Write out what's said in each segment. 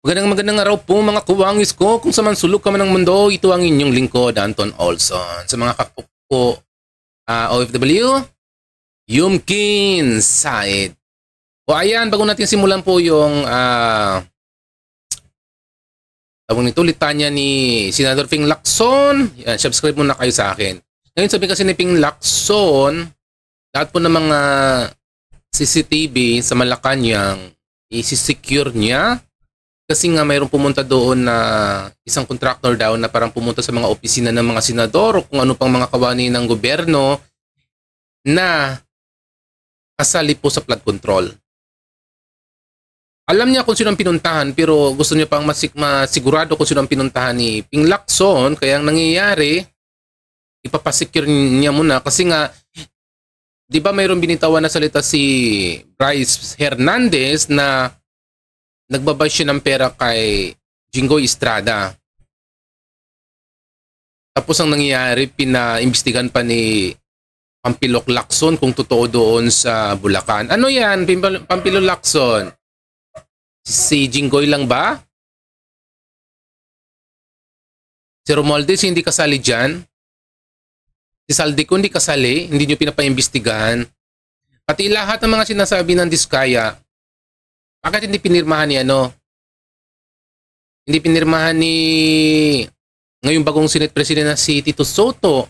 Magandang araw po mga kuwangis ko. Kung sa man sulok ka man ng mundo, ito ang inyong lingkod, Anton Olson. Sa mga kakpo OFW, Yumkin Said. O ayan, bago natin simulan po yung tawag nito, litanya ni Senador Ping Lacson. Yan, subscribe muna kayo sa akin. Ngayon sabi kasi ni Ping Lacson, lahat po ng mga CCTV sa Malacanang, isi-secure niya. Kasi nga mayroong pumunta doon na isang contractor daw na parang pumunta sa mga opisina ng mga senador o kung ano pang mga kawani ng gobyerno na kasali po sa flood control. Alam niya kung sino ang pinuntahan pero gusto niya pang masigurado kung sino ang pinuntahan ni Ping Lacson. Kaya ang nangyayari, ipapasecure niya muna kasi nga, di ba mayroong binitawan na salita si Bryce Hernandez na nagbabay siya ng pera kay Jinggoy Estrada. Tapos ang nangyayari, pinaimbestigan pa ni Pampilok Lacson kung totoo doon sa Bulacan. Ano yan, Pampilok Lacson? Si Jinggoy lang ba? Si Romualdez hindi kasali dyan? Si Saldico hindi kasali? Hindi nyo pinapaimbestigahan? Pati lahat ng mga sinasabi ng Diskaya, bakit hindi pinirmahan ni Hindi pinirmahan ni ngayong bagong Senate President na si Tito Soto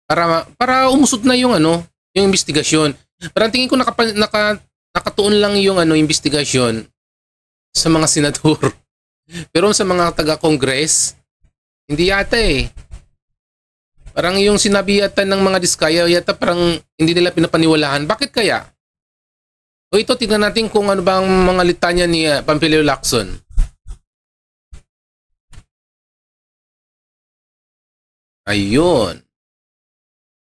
para umusod na yung yung investigasyon. Parang tingin ko nakatuon lang yung investigasyon sa mga senador. Pero sa mga taga-Congress, hindi yata eh. Parang yung sinabi yata ng mga Diskaya yata parang hindi nila pinapaniwalaan. Bakit kaya? O ito, tingnan natin kung ano ba ang mga litanya ni Pampilok Lacson. Ayun.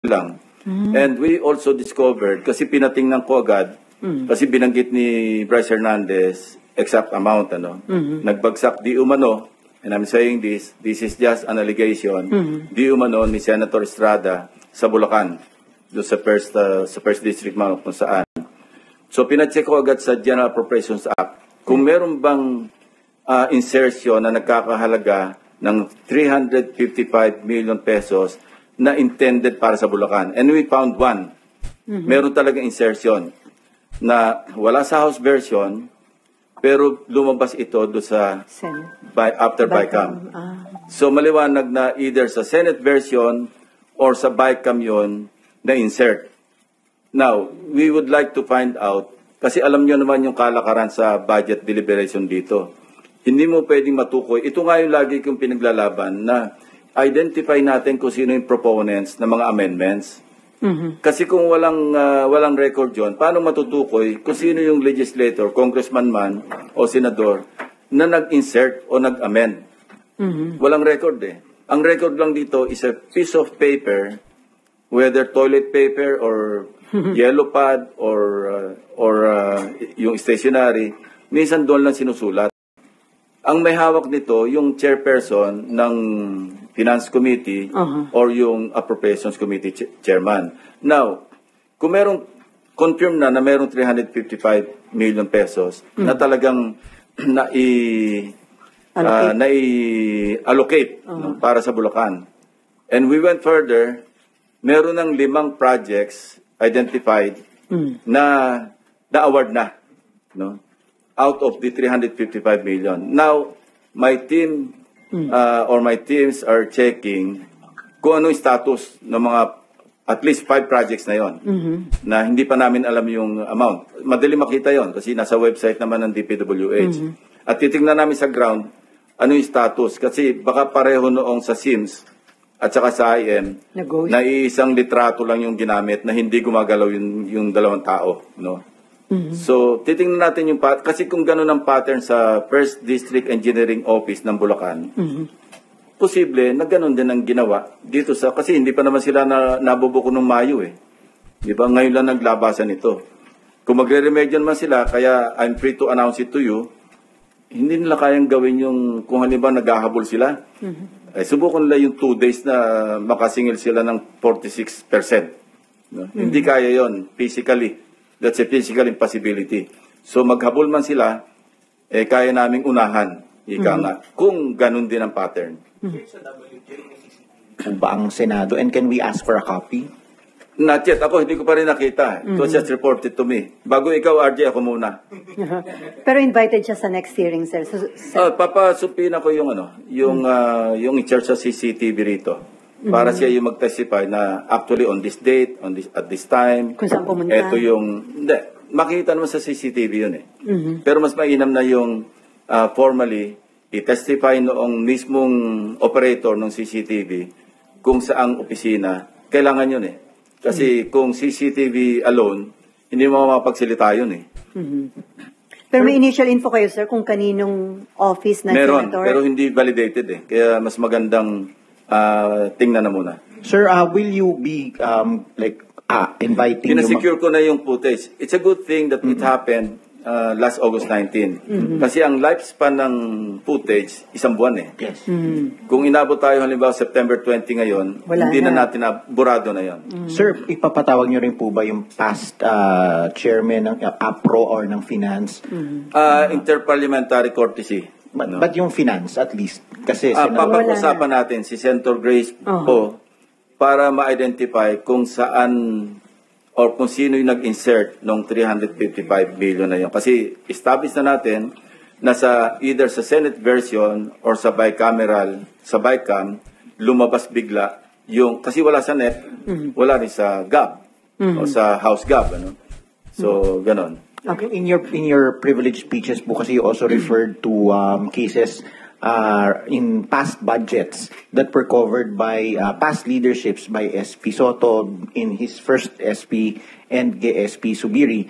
Lang. And we also discovered, kasi pinatingnan ko agad, kasi binanggit ni Bryce Hernandez, exact amount, nagbagsak di umano, and I'm saying this is just an allegation, di umano ni Senator Estrada sa Bulacan, doon sa first district man kung saan. So, pinacheck ko agad sa General Appropriations Act kung meron bang insertion na nagkakahalaga ng 355 million pesos na intended para sa Bulacan. And we found one. Meron talaga insertion na wala sa House version pero lumabas ito do sa after BICAM. So, maliwanag na either sa Senate version or sa BICAM yon na insert. Now, we would like to find out, kasi alam nyo naman yung kalakaran sa budget deliberation dito. Hindi mo pwedeng matukoy. Ito nga yung lagi kong pinaglalaban na identify natin kung sino yung proponents ng mga amendments. Kasi kung walang record yon, paano matutukoy kung sino yung legislator, congressman man o senador na nag-insert o nag-amend? Walang record eh. Ang record lang dito is a piece of paper, whether toilet paper or yellow pad or yung stationery, minsan doon lang sinusulat. Ang may hawak nito, yung chairperson ng Finance Committee or yung Appropriations Committee chairman. Now, kung merong confirm na merong 355 million pesos na talagang nai-allocate para sa Bulacan. And we went further, meron ng 5 projects identified na na-award na, out of the 355 million. Now, my team or my teams are checking kung ano yung status ng mga at least 5 projects na yon na hindi pa namin alam yung amount. Madali makita yon kasi nasa website naman ng DPWH. At titingnan namin sa ground ano yung status kasi baka pareho noong sa SIMS at saka sa IM, na isang litrato lang yung ginamit na hindi gumagalaw yung dalawang tao. So, titingnan natin yung kasi kung gano'n ang pattern sa First District Engineering Office ng Bulacan, posible na gano'n din ang ginawa dito kasi hindi pa naman sila nabubuko ng Mayo eh. Di ba? Ngayon lang naglabasan ito. Kung magre-remedian man sila, kaya I'm free to announce it to you, hindi nila kayang gawin yung kung halimbawa naghahabol sila. Subukan nila yung 2 days na makasingil sila ng 46%. Hindi kaya yon physically. That's a physical impossibility. So maghabol man sila, kaya naming unahan Ika nga, kung ganun din ang pattern. Ba ang Senado? And can we ask for a copy? Not yet. Ako, hindi ko pa rin nakita. It was just reported to me. Bago ikaw, RJ, ako muna. Pero invited siya sa next hearing, sir. Papasupin ako yung yung in-charge sa CCTV rito. Para siya yung mag-testify na actually on this date, at this time. Kung saan pumunta. Ito yung, hindi, makikita naman sa CCTV yun eh. Pero mas mainam na yung formally, i-testify noong mismong operator ng CCTV kung saang opisina. Kailangan yun eh. Kasi kung CCTV alone, hindi mo mapagsalita yun eh. Pero may initial info kayo, sir, kung kaninong office na Meron, senator? pero hindi validated eh. Kaya mas magandang tingnan na muna. Sir, will you be inviting Pinasecure ko na yung footage. It's a good thing that it happened last August 19. Kasi ang lifespan ng footage, isang buwan eh. Yes. Kung inabot tayo halimbawa September 20 ngayon, Wala hindi na na. natin burado na yon. Sir, ipapatawag niyo rin po ba yung past chairman ng APRO or ng Finance? Interparliamentary courtesy. But yung Finance, at least. Kasi Senado. Papag-usapan natin si Senator Grace po para ma-identify kung saan or kung sino yung nag-insert ng 355 billion na yun. Kasi establish na natin na either sa Senate version or sa bicameral, sa BICAM, lumabas bigla yung, kasi wala sa NEP, wala rin sa GAB o sa House GAB. Ano? So, ganon. Okay. In your privileged speeches po kasi you also referred to cases in past budgets that were covered by past leaderships by SP Soto in his first SP and SP Subiri.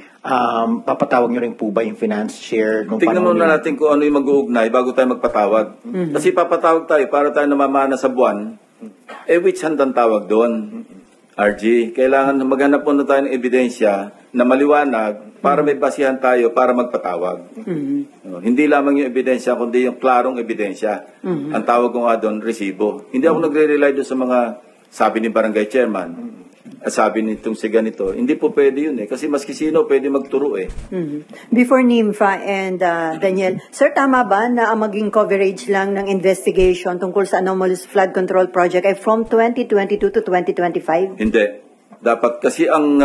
Papatawag niyo rin po ba yung finance share? Tingnan muna natin kung ano yung mag-uugnay bago tayo magpatawag. Kasi papatawag tayo para tayo namamana sa buwan. Which handang tawag doon? RG, kailangan maghanap muna tayo ng ebidensya na maliwanag para may basihan tayo para magpatawag. Hindi lamang yung ebidensya, kundi yung klarong ebidensya. Ang tawag ko nga doon, resibo. Hindi ako nagre-rely doon sa mga sabi ni barangay chairman at sabi nitong si ganito. Hindi po pwede yun eh. Kasi maski sino pwede magturo eh. Before Nympha and Daniel, sir, tama ba na ang maging coverage lang ng investigation tungkol sa anomalous flood control project ay from 2022 to 2025? Hindi. Dapat kasi ang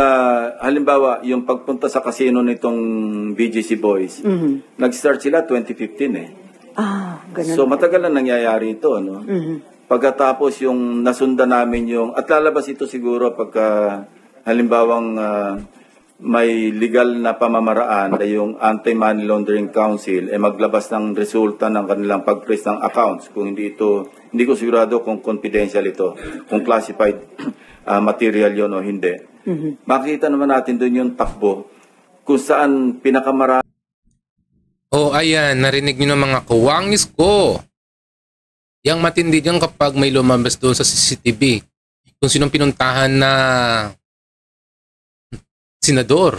halimbawa yung pagpunta sa casino nitong BGC Boys, nag-start sila 2015 eh. Ganun. So matagal na nangyayari ito, no? Pagkatapos yung nasundan namin yung at lalabas ito siguro pagka halimbawang may legal na pamamaraan na yung Anti-Money Laundering Council maglabas ng resulta ng kanilang pag-freeze ng accounts. Kung hindi ko sigurado kung confidential ito, kung classified material yon o hindi. Makikita naman natin doon yung takbo kung saan pinakamarami. Ayan, narinig nyo ng mga kawangis ko. Yang matindi dyan kapag may lumabas doon sa CCTV. Kung sinong pinuntahan na senador.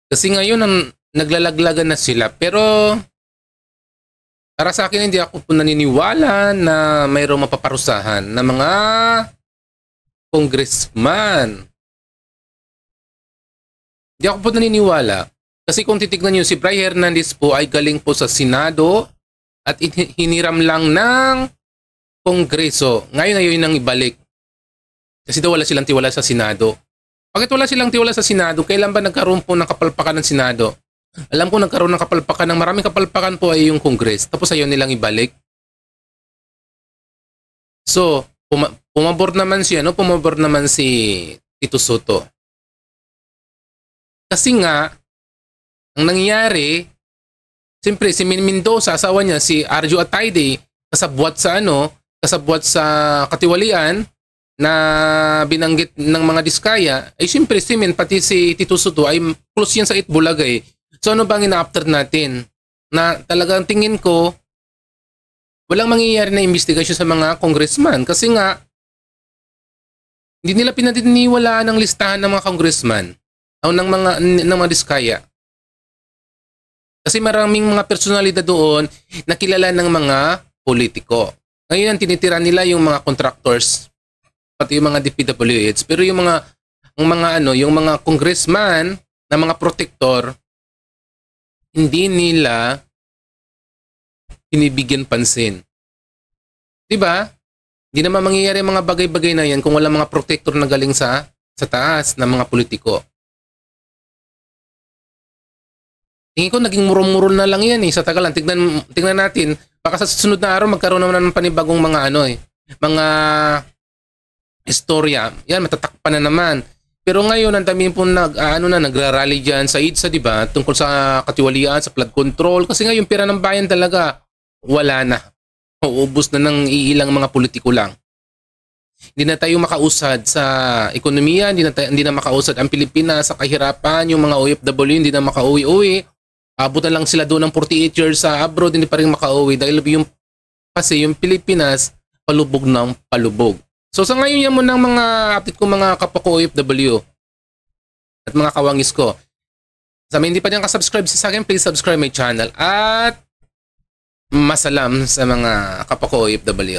Kasi ngayon naglalaglagan na sila. Pero para sa akin hindi ako po naniniwala na mayroong mapaparusahan na mga congressman. Hindi ako po naniniwala. Kasi kung titignan nyo, si Bri Hernandez po ay galing po sa Senado at hiniram lang ng Kongreso. Ngayon nang ibalik. Kasi daw wala silang tiwala sa Senado. Bakit wala silang tiwala sa Senado? Kailan ba nagkaroon po ng kapalpakan ng Senado? Alam ko nagkaroon ng kapalpakan, ng maraming kapalpakan po ay yung Congress. Tapos ayaw nilang ibalik. So, pumabor naman si Tito Soto. Kasi nga, ang nangyayari, siyempre si Mendoza, asawa niya, si Arjo Atayde, kasabwat sa katiwalian na binanggit ng mga Diskaya, ay siyempre si pati si Tito Soto ay close yan sa Itbulaga eh. So ano bang ina-after natin? Na talagang tingin ko, walang mangyayari na investigasyon sa mga congressman kasi nga, hindi nila pinaniniwalaan ng listahan ng mga congressman o ng mga Diskaya. Kasi maraming mga personalidad doon na kilala ng mga politiko. Ngayon, tinitira nila yung mga contractors, pati yung mga DPWH. Pero yung mga congressman na mga protector, hindi nila binibigyan pansin. 'Di ba? Hindi naman mangyayari ang mga bagay-bagay na yan kung wala mga protector na galing sa taas ng mga politiko. Tingin ko naging murong-muron na lang yan sa tagalan. Tignan natin, baka sa susunod na araw magkaroon naman ng panibagong mga mga istorya. Yan, matatakpan na naman. Pero ngayon, ang dami po nagrarally dyan sa EDSA, di ba? Tungkol sa katiwalian, sa flood control. Kasi ngayon, pera ng bayan talaga, wala na. Uubos na ng iilang mga politiko lang. Hindi na tayo makausad sa ekonomiya, hindi na makausad ang Pilipinas sa kahirapan, yung mga OFW hindi na makauwi-uwi. Abot na lang sila doon ng 48 years sa abroad, hindi pa rin makauwi dahil kasi yung Pilipinas palubog ng palubog. So sa ngayon yan mo ng mga update ko mga kapwa ko OFW at mga kawangis ko. Sa mga hindi pa din nakasubscribe sa akin, please subscribe my channel at masalam sa mga kapwa ko OFW.